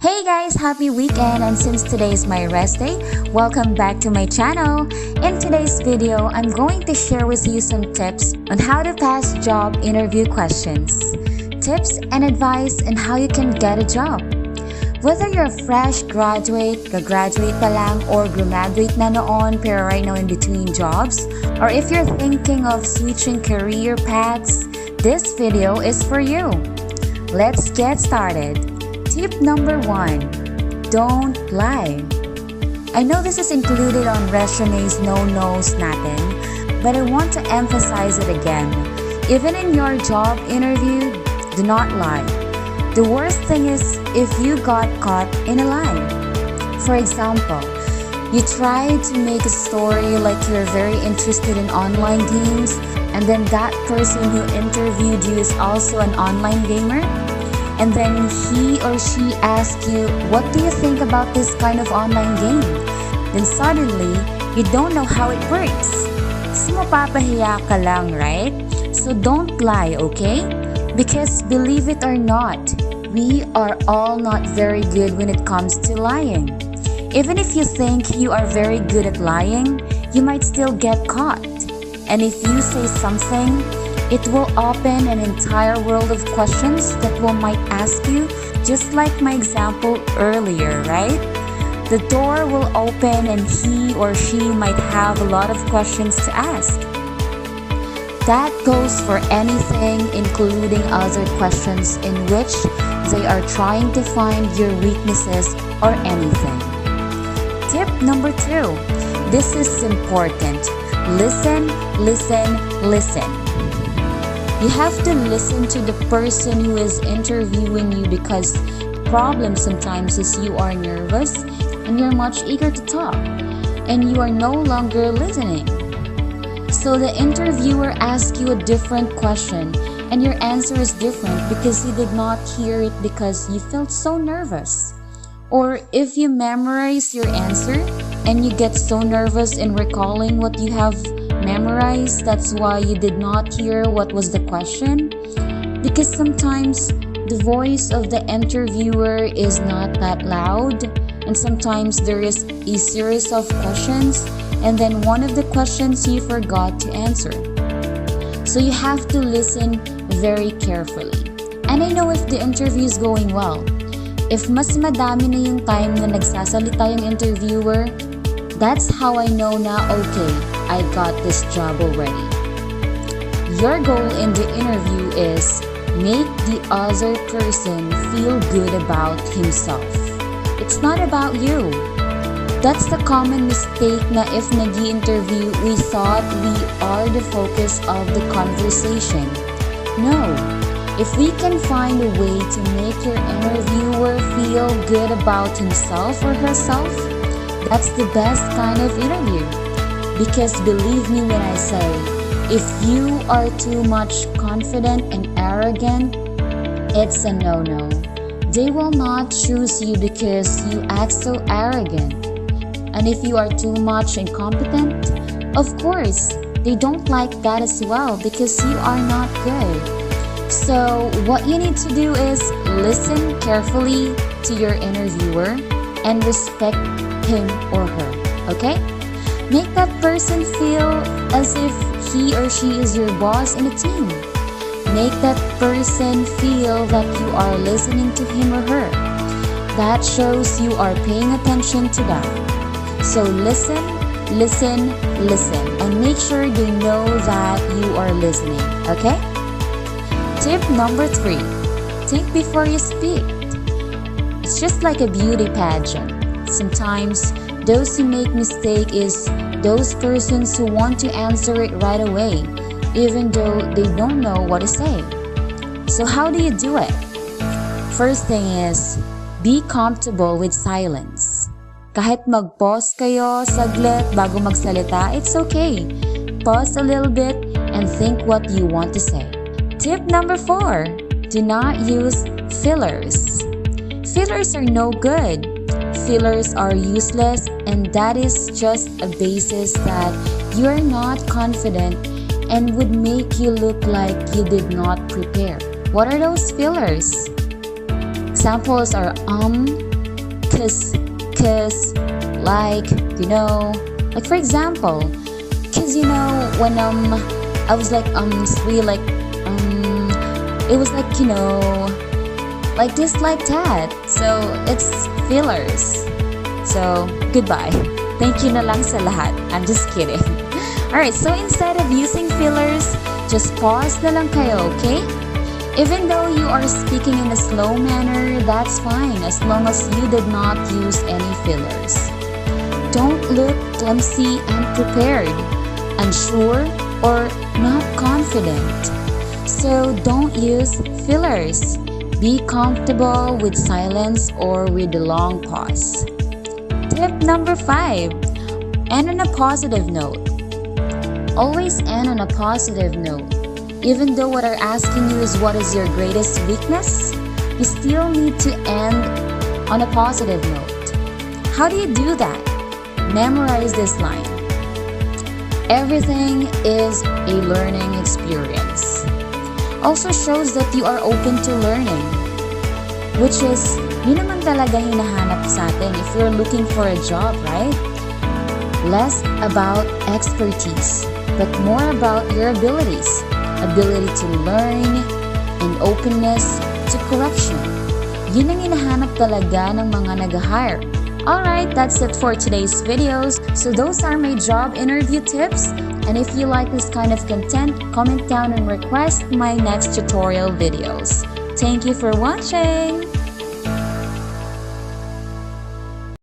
Hey guys, happy weekend, and since today is my rest day, welcome back to my channel. In today's video, I'm going to share with you some tips on how to pass job interview questions. Tips and advice on how you can get a job. Whether you're a fresh graduate, gagraduate pa lang, or graduate na noon pero right now in between jobs, or if you're thinking of switching career paths, this video is for you. Let's get started. Tip number 1, don't lie. I know this is included on resumes no-nos natin, but I want to emphasize it again. Even in your job interview, do not lie. The worst thing is if you got caught in a lie. For example, you try to make a story like you're very interested in online games, and then that person who interviewed you is also an online gamer. And then he or she asks you, what do you think about this kind of online game? Then suddenly, you don't know how it works. So mapapahiya ka lang, right? So don't lie, okay? Because believe it or not, we are all not very good when it comes to lying. Even if you think you are very good at lying, you might still get caught. And if you say something, it will open an entire world of questions that one might ask you, just like my example earlier, right? The door will open and he or she might have a lot of questions to ask. That goes for anything, including other questions in which they are trying to find your weaknesses or anything. Tip number 2. This is important. Listen, listen, listen. You have to listen to the person who is interviewing you because problem sometimes is you are nervous and you're much eager to talk and you are no longer listening. So the interviewer asks you a different question and your answer is different because you did not hear it because you felt so nervous. Or if you memorize your answer and you get so nervous in recalling what you have memorized, that's why you did not hear what was the question. Because sometimes the voice of the interviewer is not that loud, and sometimes there is a series of questions and then one of the questions you forgot to answer. So you have to listen very carefully. And I know if the interview is going well. If mas madami na yung time na nagsasalita yung interviewer, that's how I know na okay, I got this job already. Your goal in the interview is make the other person feel good about himself. It's not about you. That's the common mistake na if nag-i-interview, we thought we are the focus of the conversation. No. If we can find a way to make your interviewer feel good about himself or herself, that's the best kind of interview. Because believe me when I say, if you are too much confident and arrogant, it's a no-no. They will not choose you because you act so arrogant. And if you are too much incompetent, of course, they don't like that as well because you are not good. So what you need to do is listen carefully to your interviewer and respect him or her, okay? Make that person feel as if he or she is your boss in a team. Make that person feel that you are listening to him or her. That shows you are paying attention to them. So listen, listen, listen, and make sure they know that you are listening, okay? Tip number 3, think before you speak. It's just like a beauty pageant. Sometimes, those who make mistake is those persons who want to answer it right away, even though they don't know what to say. So how do you do it? First thing is, be comfortable with silence. Kahit mag-pause kayo saglit bago magsalita, it's okay. Pause a little bit and think what you want to say. Tip number 4, do not use fillers. Fillers are no good. Fillers are useless, and that is just a basis that you are not confident and would make you look like you did not prepare. What are those fillers? Examples are cause, like, like for example, cause when I was like it's really like it was like like this, like that. So it's fillers. So goodbye. Thank you na lang sa lahat. I'm just kidding. Alright, so instead of using fillers, just pause na lang kayo, okay? Even though you are speaking in a slow manner, that's fine as long as you did not use any fillers. Don't look clumsy and prepared, unsure, or not confident. So don't use fillers. Be comfortable with silence or with a long pause. Tip number 5, end on a positive note. Always end on a positive note. Even though what are asking you is what is your greatest weakness, you still need to end on a positive note. How do you do that? Memorize this line. Everything is a learning experience. Also shows that you are open to learning, which is yun naman talaga hinahanap sa atin if you're looking for a job, right? Less about expertise, but more about your abilities to learn, and openness to correction. Yun ang hinahanap talaga ng mga nag-hire. Alright, that's it for today's videos. So those are my job interview tips. And if you like this kind of content, comment down and request my next tutorial videos. Thank you for watching!